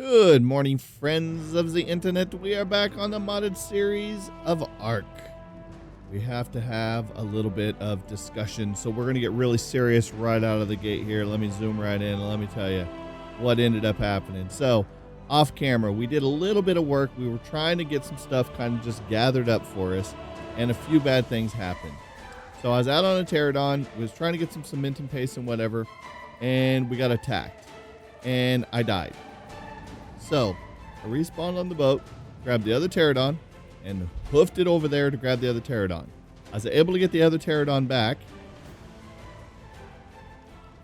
Good morning, friends of the internet. We are back on the modded series of Ark. We have to have a little bit of discussion, so we're going to get really serious right out of the gate here. Let me zoom right in and let me tell you what ended up happening. So, off camera, we did a little bit of work. We were trying to get some stuff kind of just gathered up for us, and a few bad things happened. So I was out on a pterodon, was trying to get some cementing paste and whatever, and we got attacked, and I died. So I respawned on the boat, grabbed the other pterodon, and hoofed it over there to grab the other pterodon. I was able to get the other pterodon back.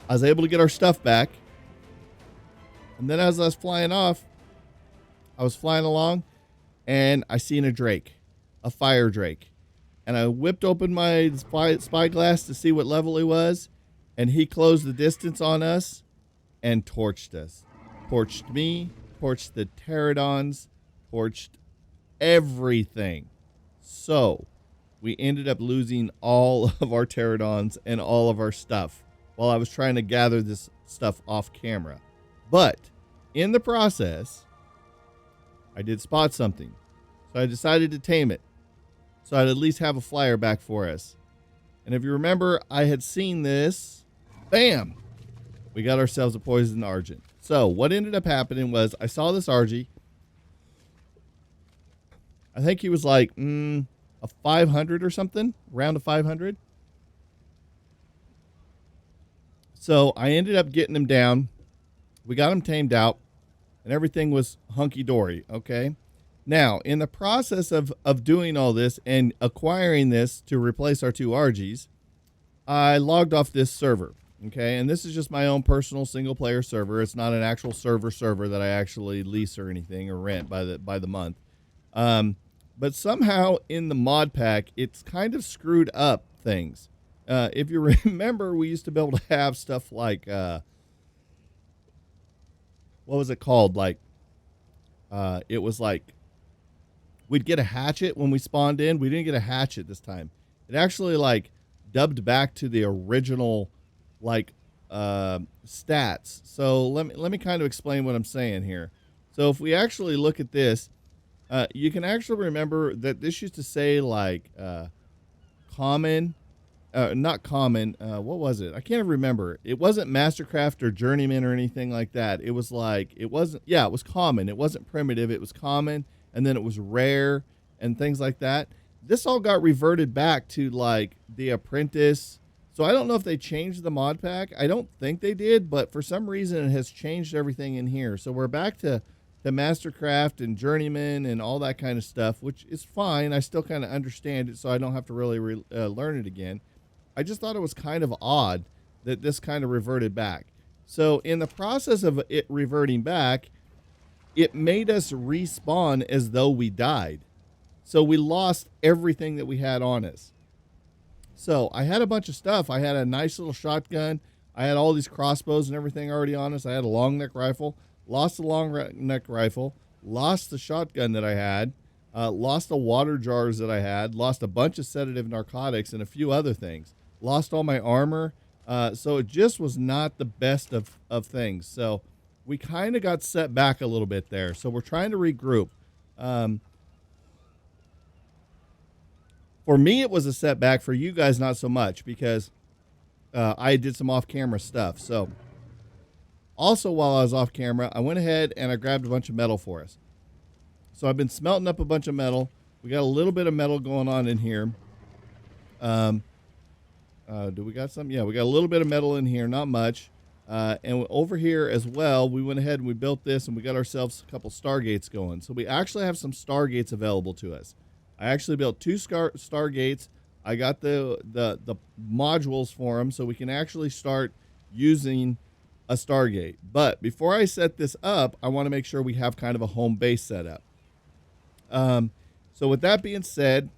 I was able to get our stuff back. And then as I was flying off, I was flying along, and I seen a drake, a fire drake. And I whipped open my spyglass to see what level he was, and he closed the distance on us and torched us. Torched me, torched the pterodons, torched everything. So we ended up losing all of our pterodons and all of our stuff while I was trying to gather this stuff off camera. But in the process, I did spot something. So I decided to tame it, so I'd at least have a flyer back for us. And if you remember, I had seen this. Bam! We got ourselves a poison argent. So what ended up happening was I saw this Argy. I think he was like a 500 or something, around a 500. So I ended up getting him down. We got him tamed out, and everything was hunky-dory, okay? Now, in the process of doing all this and acquiring this to replace our two Argies, I logged off this server. Okay, and this is just my own personal single-player server. It's not an actual server that I actually lease or anything or rent by the month. But somehow in the mod pack, it's kind of screwed up things. If you remember, we used to be able to have stuff like what was it called? Like it was like we'd get a hatchet when we spawned in. We didn't get a hatchet this time. It actually like dubbed back to the original like stats. So let me kind of explain what I'm saying here. So if we actually look at this, you can actually remember that this used to say like common, not common. What was it? I can't remember. It wasn't Mastercraft or Journeyman or anything like that. It was like it wasn't. Yeah, it was common. It wasn't primitive. It was common, and then it was rare and things like that. This all got reverted back to like the Apprentice. So I don't know if they changed the mod pack. I don't think they did, but for some reason it has changed everything in here. So we're back to Mastercraft and Journeyman and all that kind of stuff, which is fine. I still kind of understand it, so I don't have to really learn it again. I just thought it was kind of odd that this kind of reverted back. So in the process of it reverting back, it made us respawn as though we died. So we lost everything that we had on us. So I had a bunch of stuff. I had a nice little shotgun. I had all these crossbows and everything already on us. I had a long neck rifle. Lost the long neck rifle. Lost the shotgun that I had. Lost the water jars that I had. Lost a bunch of sedative narcotics and a few other things. Lost all my armor. So it just was not the best of things. So we kind of got set back a little bit there. So we're trying to regroup. For me, it was a setback. For you guys, not so much, because I did some off-camera stuff. So, also while I was off camera, I went ahead and I grabbed a bunch of metal for us. So I've been smelting up a bunch of metal. We got a little bit of metal going on in here. Do we got some? Yeah, we got a little bit of metal in here, not much. And over here as well, we went ahead and we built this, and we got ourselves a couple Stargates going. So we actually have some Stargates available to us. I actually built two Stargates. I got the modules for them, so we can actually start using a Stargate. But before I set this up, I want to make sure we have kind of a home base set up. So with that being said,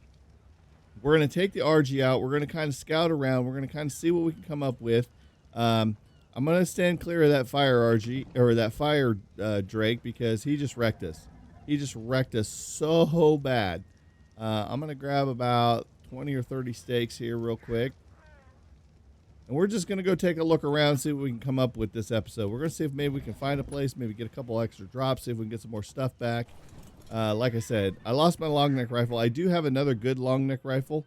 we're going to take the RG out. We're going to kind of scout around. We're going to kind of see what we can come up with. I'm going to stand clear of that fire RG, or that fire Drake, because he just wrecked us. He just wrecked us so bad. I'm going to grab about 20 or 30 steaks here real quick. And we're just going to go take a look around, see what we can come up with this episode. We're going to see if maybe we can find a place, maybe get a couple extra drops, see if we can get some more stuff back. Like I said, I lost my long neck rifle. I do have another good long neck rifle,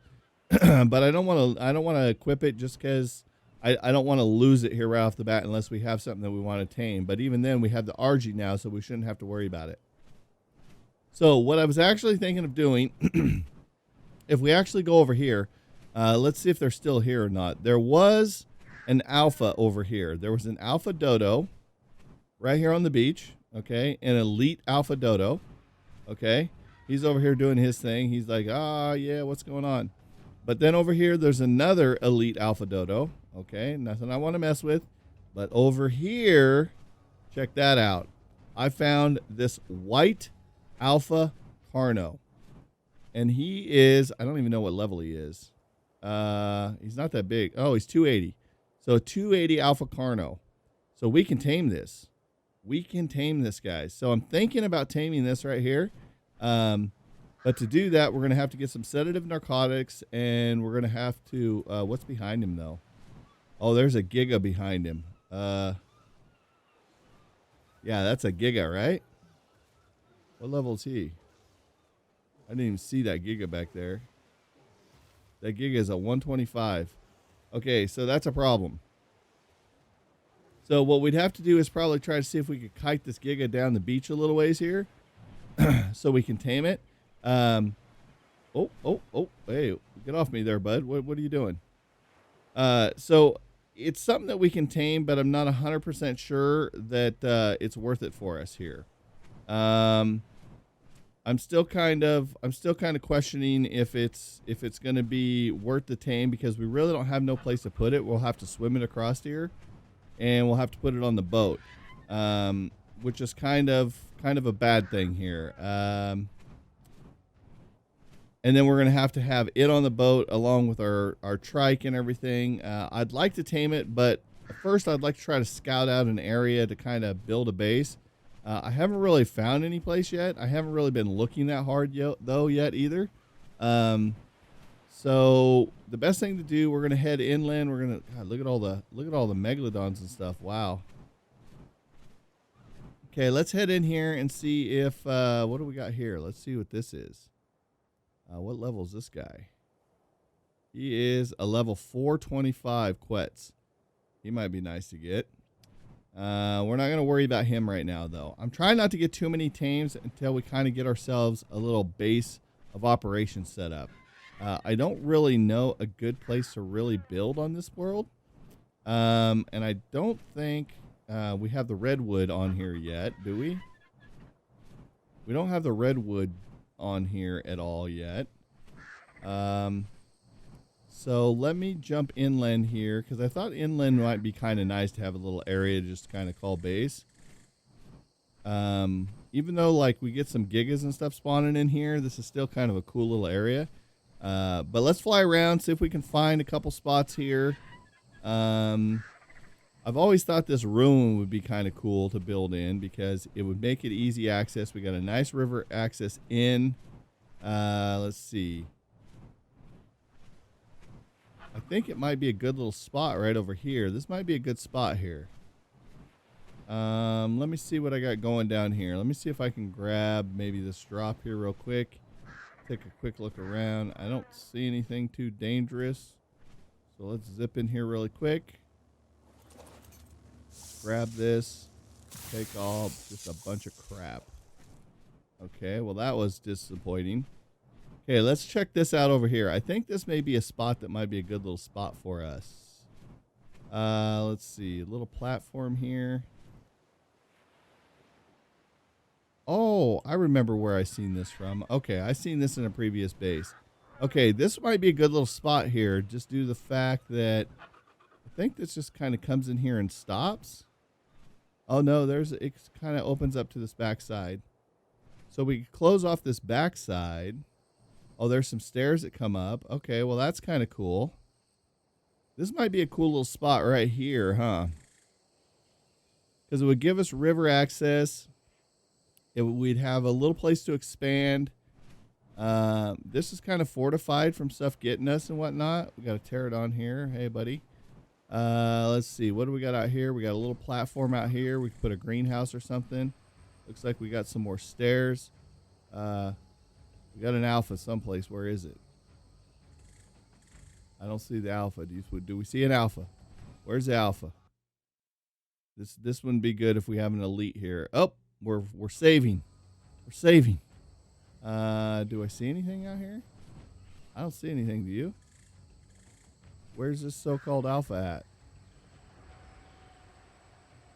but I don't want to equip it just because I don't want to lose it here right off the bat unless we have something that we want to tame. But even then, we have the RG now, so we shouldn't have to worry about it. So what I was actually thinking of doing, if we actually go over here, let's see if they're still here or not. There was an alpha over here. There was an alpha dodo right here on the beach, okay? An elite alpha dodo, okay? He's over here doing his thing. He's like, yeah, what's going on? But then over here, there's another elite alpha dodo, okay? Nothing I want to mess with. But over here, check that out. I found this white alpha carno. And he is, I don't even know what level he is. He's not that big. Oh, he's 280. So 280 alpha carno. So we can tame this. We can tame this, guys. So I'm thinking about taming this right here. But to do that, we're going to have to get some sedative narcotics, and we're going to have to, what's behind him though? Oh, there's a Giga behind him. Yeah, that's a Giga, right? What level is he? I didn't even see that Giga back there. That Giga is a 125. Okay, so that's a problem. So what we'd have to do is probably try to see if we could kite this Giga down the beach a little ways here so we can tame it. Oh, hey, get off me there, bud. What are you doing? So it's something that we can tame, but I'm not 100% sure that it's worth it for us here. I'm still kind of questioning if it's going to be worth the tame, because we really don't have no place to put it. We'll have to swim it across here, and we'll have to put it on the boat, which is kind of a bad thing here. And then we're going to have it on the boat along with our trike and everything. I'd like to tame it, but first I'd like to try to scout out an area to kind of build a base. I haven't really found any place yet. I haven't really been looking that hard yet either. So the best thing to do, we're going to head inland. We're going to look at all the megalodons and stuff. Wow. Okay, let's head in here and see if what do we got here? Let's see what this is. What level is this guy? He is a level 425 Quetz. He might be nice to get. We're not going to worry about him right now, though. I'm trying not to get too many tames until we kind of get ourselves a little base of operations set up. I don't really know a good place to really build on this world. And I don't think we have the redwood on here yet, do we? We don't have the redwood on here at all yet. So let me jump inland here, because I thought inland might be kind of nice to have a little area to just kind of call base. Even though like we get some gigas and stuff spawning in here, this is still kind of a cool little area. But let's fly around, see if we can find a couple spots here. I've always thought this ruin would be kind of cool to build in, because it would make it easy access. We got a nice river access in. Let's see. I think it might be a good little spot right over here. This might be a good spot here. Let me see what I got going down here. Let me see if I can grab maybe this drop here real quick. Take a quick look around. I don't see anything too dangerous. So let's zip in here really quick. Grab this. Take all just a bunch of crap. Okay, well that was disappointing. Okay, let's check this out over here. I think this may be a spot that might be a good little spot for us. Let's see, a little platform here. Oh, I remember where I seen this from. Okay, I seen this in a previous base. Okay, this might be a good little spot here, just due to the fact that I think this just kind of comes in here and stops. Oh no, it kind of opens up to this back side. So we close off this back side. Oh, there's some stairs that come up. Okay, well, that's kind of cool. This might be a cool little spot right here, huh? Because it would give us river access. We'd have a little place to expand. This is kind of fortified from stuff getting us and whatnot. We got a pterodon here. Hey, buddy. Let's see. What do we got out here? We got a little platform out here. We can put a greenhouse or something. Looks like we got some more stairs. We got an alpha someplace. Where is it? I don't see the alpha. Do we see an alpha? Where's the alpha? This wouldn't be good if we have an elite here. Oh, we're saving. We're saving. Do I see anything out here? I don't see anything. Do you? Where's this so-called alpha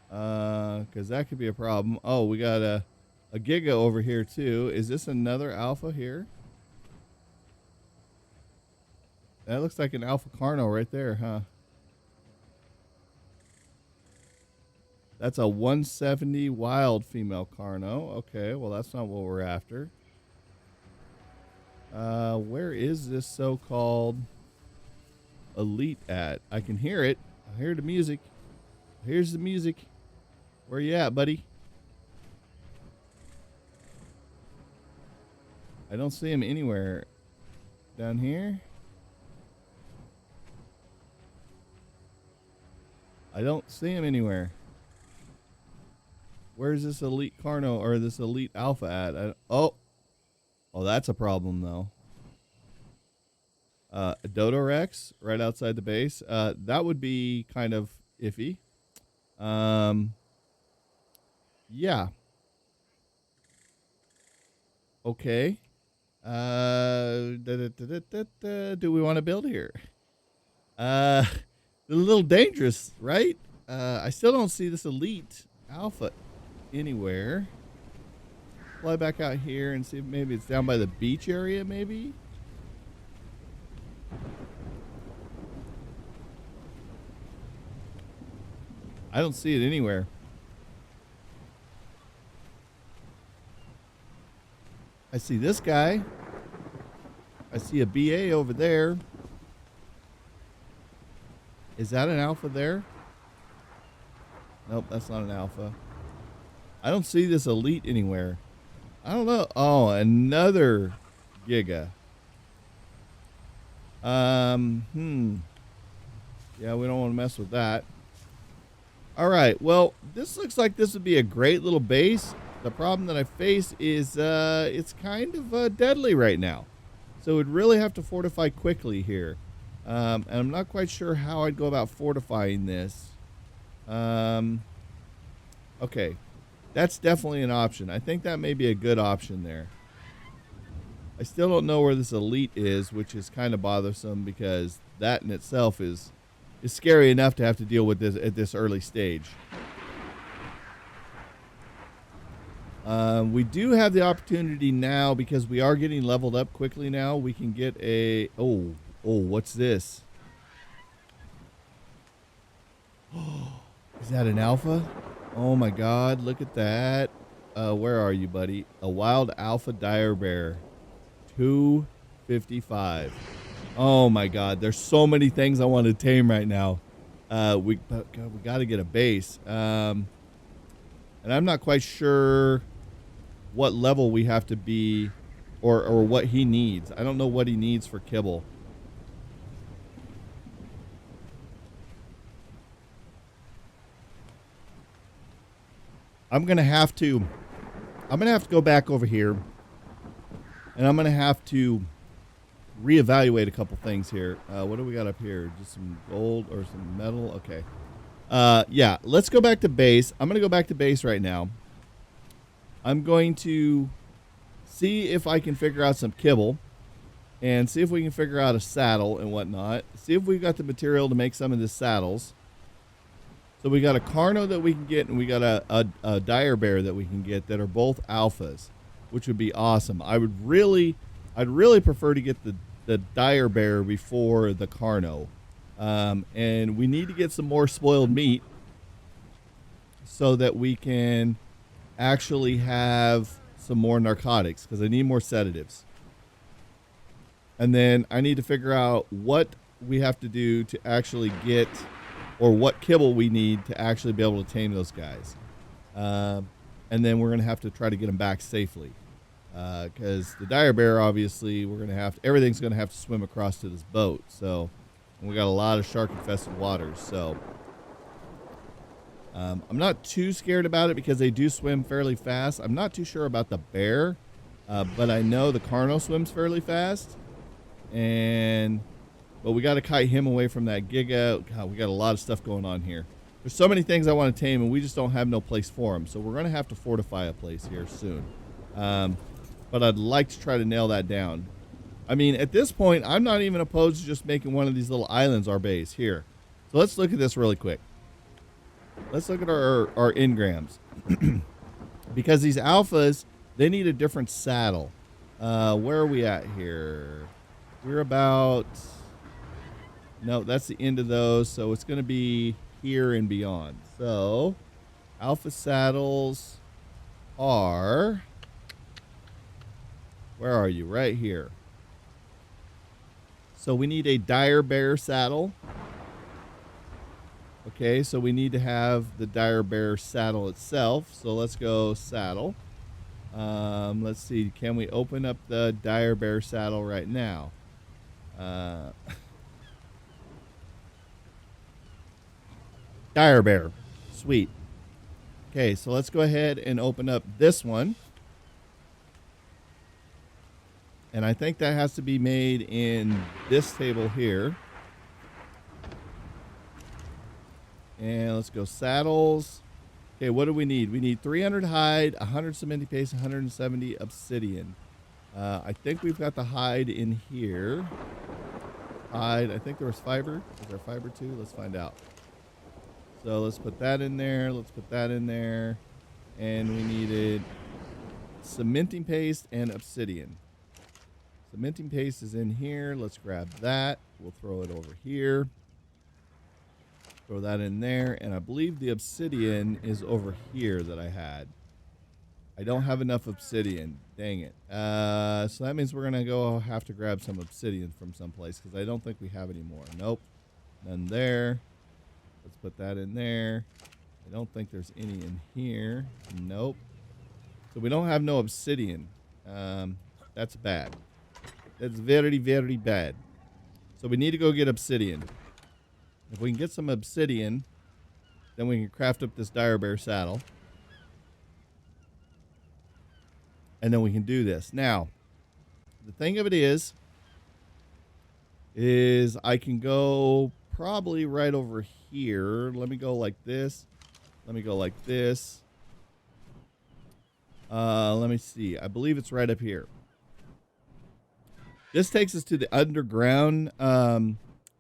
at? Because that could be a problem. Oh, we got a Giga over here too. Is this another alpha here? That looks like an alpha Carno right there, huh? That's a 170 wild female Carno. Okay, well that's not what we're after. Where is this so-called elite at? I can hear it. I hear the music. Here's the music. Where you at, buddy? I don't see him anywhere. Down here? I don't see him anywhere. Where's this elite Carno or this elite alpha at? Oh, that's a problem though. A Dodo Rex right outside the base. That would be kind of iffy. Yeah. Okay. Do we want to build here? A little dangerous, right? I still don't see this elite alpha anywhere. Fly back out here and see if maybe it's down by the beach area, maybe. I don't see it anywhere. I see this guy. I see a BA over there. Is that an alpha there? Nope, that's not an alpha. I don't see this elite anywhere. I don't know. Oh, another Giga. Yeah, we don't want to mess with that. All right. Well, this looks like this would be a great little base. The problem that I face is it's kind of deadly right now. So we'd really have to fortify quickly here. And I'm not quite sure how I'd go about fortifying this. Okay. That's definitely an option. I think that may be a good option there. I still don't know where this elite is, which is kind of bothersome because that in itself is scary enough to have to deal with this at this early stage. We do have the opportunity now because we are getting leveled up quickly now. We can get a... Oh, what's this? Is that an alpha? Oh my God, look at that. Where are you, buddy? A wild alpha dire bear. 255. Oh my God, there's so many things I want to tame right now. We got to get a base. And I'm not quite sure what level we have to be or what he needs. I don't know what he needs for Kibble. I'm going to have to go back over here and I'm going to have to reevaluate a couple things here. What do we got up here? Just some gold or some metal? Okay. Yeah, let's go back to base. I'm going to go back to base right now. I'm going to see if I can figure out some Kibble and see if we can figure out a saddle and whatnot. See if we've got the material to make some of the saddles. So we got a Carno that we can get, and we got a dire bear that we can get that are both alphas, which would be awesome. I'd really prefer to get the dire bear before the Carno. And we need to get some more spoiled meat so that we can actually have some more narcotics, because I need more sedatives. And then I need to figure out what we have to do to actually get, or what Kibble we need to actually be able to tame those guys. And then we're going to have to try to get them back safely. Because the dire bear, obviously, everything's going to have to swim across to this boat. So And we got a lot of shark-infested waters, so I'm not too scared about it because they do swim fairly fast. I'm not too sure about the bear, but I know the Carno swims fairly fast. But we got to kite him away from that Giga. God, we got a lot of stuff going on here. There's so many things I want to tame, and we just don't have no place for them. So we're going to have to fortify a place here soon. But I'd like to try to nail that down. I mean, at this point, I'm not even opposed to just making one of these little islands our base here. So let's look at this really quick. Let's look at our engrams. Because these alphas, they need a different saddle. Where are we at here? We're about... No, that's the end of those. So it's going to be here and beyond. So, alpha saddles are... Where are you? Right here. So we need a dire bear saddle. Okay, so we need to have the dire bear saddle itself. So let's go saddle. Let's see. Can we open up the dire bear saddle right now? Dire bear. Sweet. Okay, so let's go ahead and open up this one. And I think that has to be made in this table here. And let's go saddles. Okay, what do we need? We need 300 hide, 100 cementing paste, 170 obsidian. I think we've got the hide in here. Hide, I think there was fiber. Is there fiber too? Let's find out. So let's put that in there. Let's put that in there. And we needed cementing paste and obsidian. Cementing paste is in here. Let's grab that. We'll throw it over here. Throw that in there. And I believe the obsidian is over here that I had. I don't have enough obsidian. Dang it. So that means we're going to have to grab some obsidian from someplace because I don't think we have any more. Nope. None there. Let's put that in there. I don't think there's any in here. Nope. So we don't have no obsidian. That's bad. That's very, very bad. So we need to go get obsidian. If we can get some obsidian, then we can craft up this dire bear saddle. And then we can do this. Now, the thing of it is I can go probably right over here. Let me go like this. Let me go like this. Let me see. I believe it's right up here. This takes us to the underground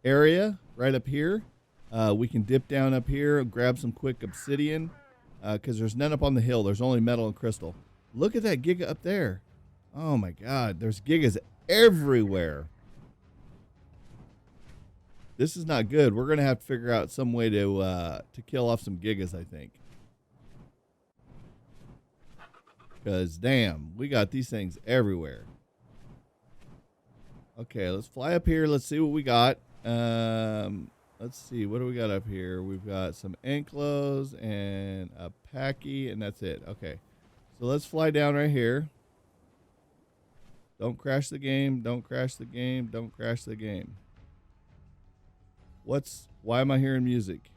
area right up here. We can dip down up here and grab some quick obsidian because there's none up on the hill. There's only metal and crystal. Look at that giga up there. Oh my God, there's gigas everywhere. This is not good. We're gonna have to figure out some way to kill off some gigas, I think. Because damn, we got these things everywhere. Okay, let's fly up here. Let's see what we got. Let's see, what do we got up here? We've got some anklos and a packy, and that's it. Okay, so let's fly down right here. Don't crash the game. Don't crash the game. Don't crash the game. Why am I hearing music?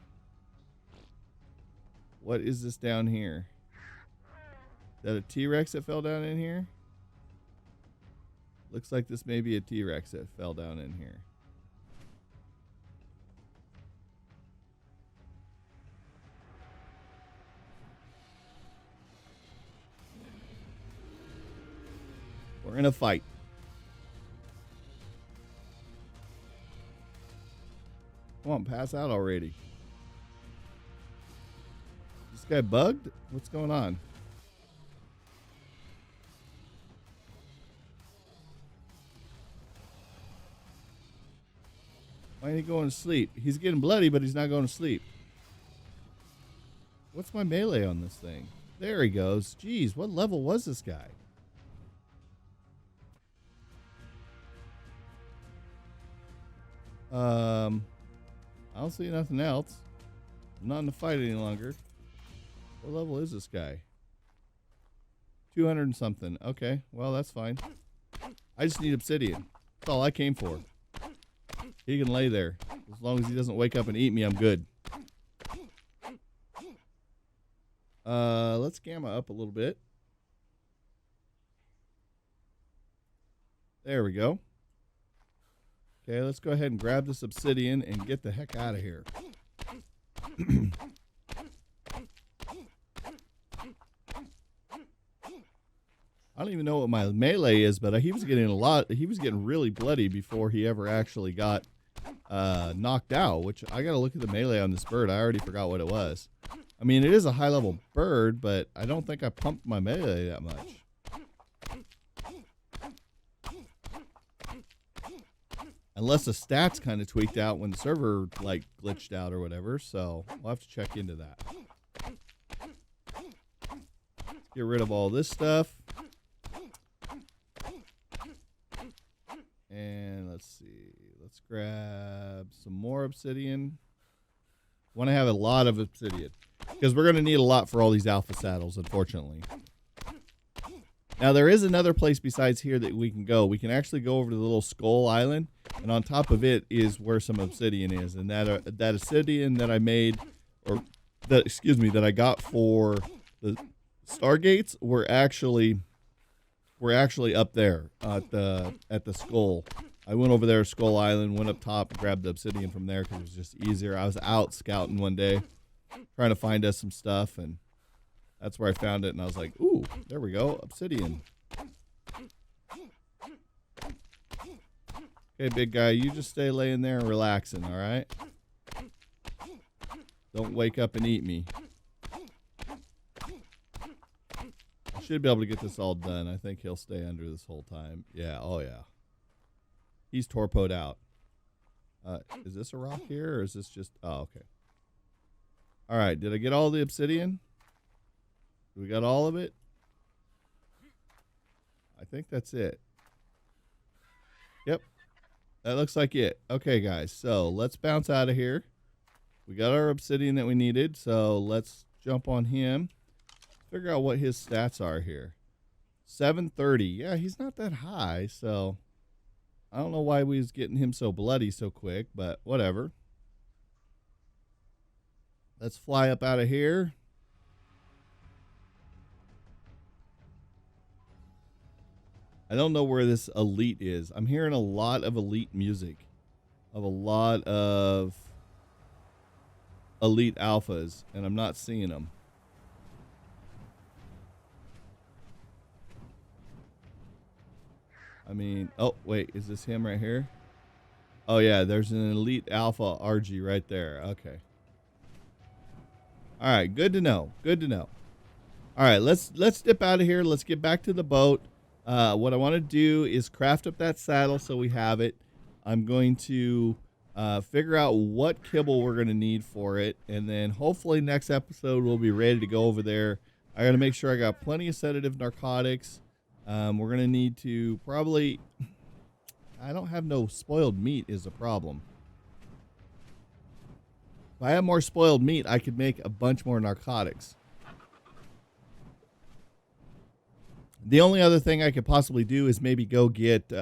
What is this down here? Is that a T-Rex that fell down in here? Looks like this may be a T-Rex that fell down in here. We're in a fight. Come on, pass out already. This guy bugged? What's going on? Why ain't he going to sleep? He's getting bloody, but he's not going to sleep. What's my melee on this thing? There he goes. Jeez, what level was this guy? I don't see nothing else. I'm not in the fight any longer. What level is this guy? 200 and something. Okay, well, that's fine. I just need obsidian. That's all I came for. He can lay there. As long as he doesn't wake up and eat me, I'm good. Let's gamma up a little bit. There we go. Okay, let's go ahead and grab this obsidian and get the heck out of here. I don't even know what my melee is, but he was getting he was getting really bloody before he ever actually got knocked out, which I got to look at the melee on this bird. I already forgot what it was. I mean, it is a high-level bird, but I don't think I pumped my melee that much. Unless the stats kind of tweaked out when the server, like, glitched out or whatever, so we'll have to check into that. Let's get rid of all this stuff. And let's see. Let's grab some more obsidian. Want to have a lot of obsidian because we're going to need a lot for all these alpha saddles, unfortunately. Now, there is another place besides here that we can go. We can actually go over to the little skull island, and on top of it is where some obsidian is. And that obsidian that I made, or that, excuse me, that I got for the Stargates were actually up there at the skull. I went over there to Skull Island, went up top, and grabbed the obsidian from there because it was just easier. I was out scouting one day, trying to find us some stuff, and that's where I found it. And I was like, "Ooh, there we go, obsidian." Okay, big guy, you just stay laying there and relaxing, all right? Don't wake up and eat me. I should be able to get this all done. I think he'll stay under this whole time. Yeah, oh yeah. He's torpoed out. Is this a rock here, or is this just... Oh, okay. All right, did I get all the obsidian? We got all of it? I think that's it. Yep. That looks like it. Okay, guys, so let's bounce out of here. We got our obsidian that we needed, so let's jump on him. Figure out what his stats are here. 730. Yeah, he's not that high, so I don't know why we was getting him so bloody so quick, but whatever. Let's fly up out of here. I don't know where this elite is. I'm hearing a lot of elite music, of a lot of elite alphas, and I'm not seeing them. I mean, oh, wait, is this him right here? Oh, yeah, there's an elite alpha RG right there. Okay. All right, good to know. Good to know. All right, let's dip out of here. Let's get back to the boat. What I want to do is craft up that saddle so we have it. I'm going to figure out what kibble we're going to need for it, and then hopefully next episode we'll be ready to go over there. I got to make sure I got plenty of sedative narcotics. We're going to need to probably... I don't have no spoiled meat is a problem. If I have more spoiled meat, I could make a bunch more narcotics. The only other thing I could possibly do is maybe go get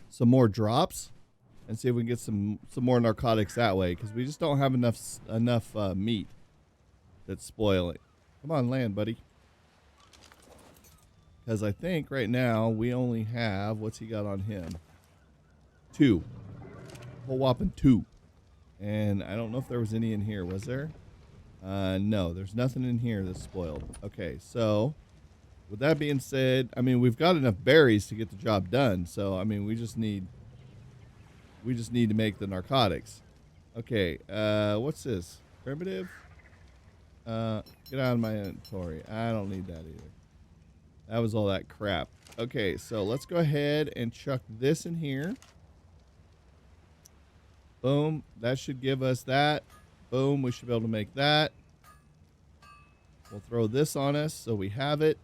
some more drops and see if we can get some more narcotics that way, because we just don't have enough meat that's spoiling. Come on, land, buddy. Because I think right now we only have, what's he got on him? 2. Whole whopping 2. And I don't know if there was any in here. Was there? No, there's nothing in here that's spoiled. Okay, so with that being said, I mean, we've got enough berries to get the job done. So, I mean, we just need to make the narcotics. Okay, what's this? Primitive? Get out of my inventory. I don't need that either. That was all that crap. Okay, so let's go ahead and chuck this in here. Boom. That should give us that. Boom. We should be able to make that. We'll throw this on us so we have it.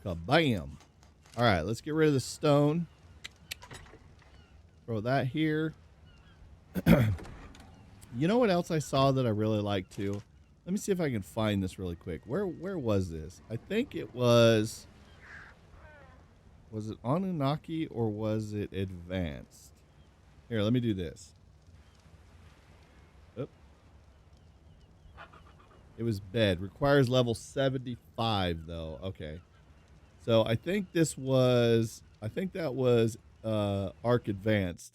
Kabam. All right, let's get rid of the stone. Throw that here. You know what else I saw that I really like too? Let me see if I can find this really quick. Where was this? I think it was Was it Annunaki or was it advanced? Here, let me do this. Oop. It was bed. Requires level 75 though. Okay. So I think this was, I think that was Ark Advanced.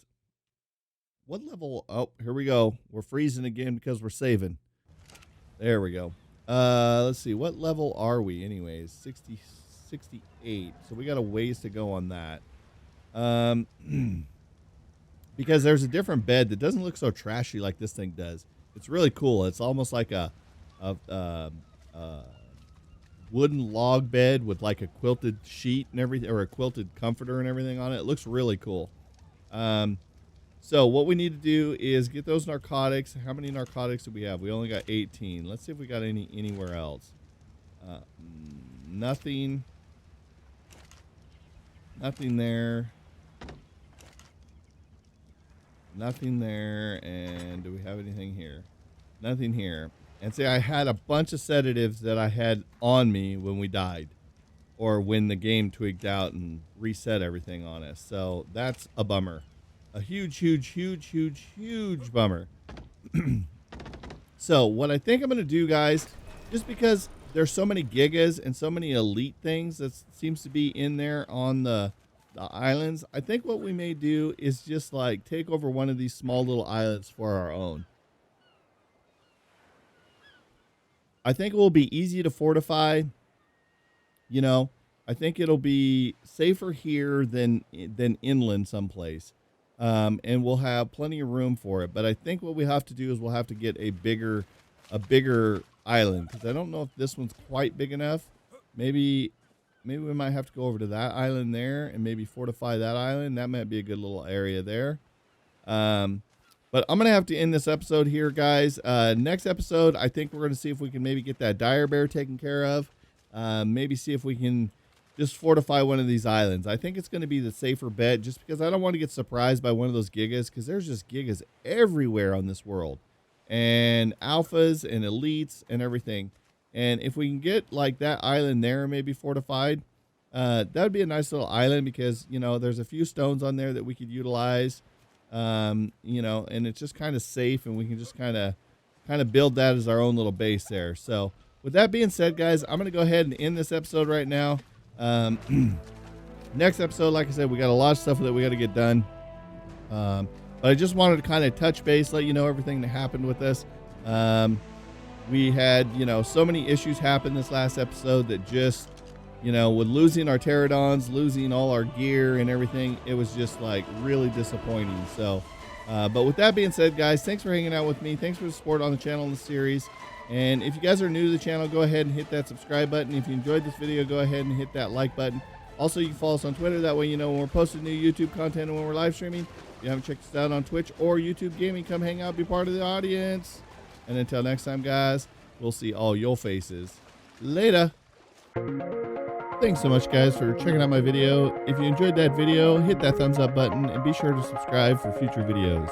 What level? Oh, here we go. We're freezing again because we're saving. There we go. Let's see. What level are we anyways? 68. So we got a ways to go on that. Because there's a different bed that doesn't look so trashy like this thing does. It's really cool. It's almost like a wooden log bed with like a quilted sheet and everything, or a quilted comforter and everything on it. It looks really cool. So what we need to do is get those narcotics. How many narcotics do we have? We only got 18. Let's see if we got anywhere else. Nothing. Nothing there. Nothing there. And do we have anything here? Nothing here. And see, I had a bunch of sedatives that I had on me when we died, or when the game twigged out and reset everything on us. So that's a bummer. A huge bummer. So what I think I'm going to do, guys, just because there's so many gigas and so many elite things that seems to be in there on the islands, I think what we may do is just like take over one of these small little islands for our own. I think it will be easy to fortify. You know, I think it'll be safer here than inland someplace. And we'll have plenty of room for it. But I think what we have to do is we'll have to get a bigger island, because I don't know if this one's quite big enough. Maybe we might have to go over to that island there and maybe fortify that island. That might be a good little area there. But I'm going to have to end this episode here, guys. Next episode, I think we're going to see if we can maybe get that dire bear taken care of. Maybe see if we can just fortify one of these islands. I think it's going to be the safer bet, just because I don't want to get surprised by one of those gigas, because there's just gigas everywhere on this world, and alphas and elites and everything. And if we can get like that island there maybe fortified, that would be a nice little island, because, you know, there's a few stones on there that we could utilize. You know, and it's just kind of safe, and we can just kind of build that as our own little base there. So with that being said, guys, I'm going to go ahead and end this episode right now. Next episode, like I said, we got a lot of stuff that we got to get done. But I just wanted to kind of touch base, let you know everything that happened with us. We had, you know, so many issues happen this last episode that just, you know, with losing our pterodons, losing all our gear and everything, it was just like really disappointing. So, but with that being said, guys, thanks for hanging out with me. Thanks for the support on the channel and the series. And if you guys are new to the channel, go ahead and hit that subscribe button. If you enjoyed this video, go ahead and hit that like button. Also, you can follow us on Twitter. That way you know when we're posting new YouTube content and when we're live streaming. If you haven't checked us out on Twitch or YouTube Gaming, come hang out, be part of the audience. And until next time, guys, we'll see all your faces later. Thanks so much, guys, for checking out my video. If you enjoyed that video, hit that thumbs up button and be sure to subscribe for future videos.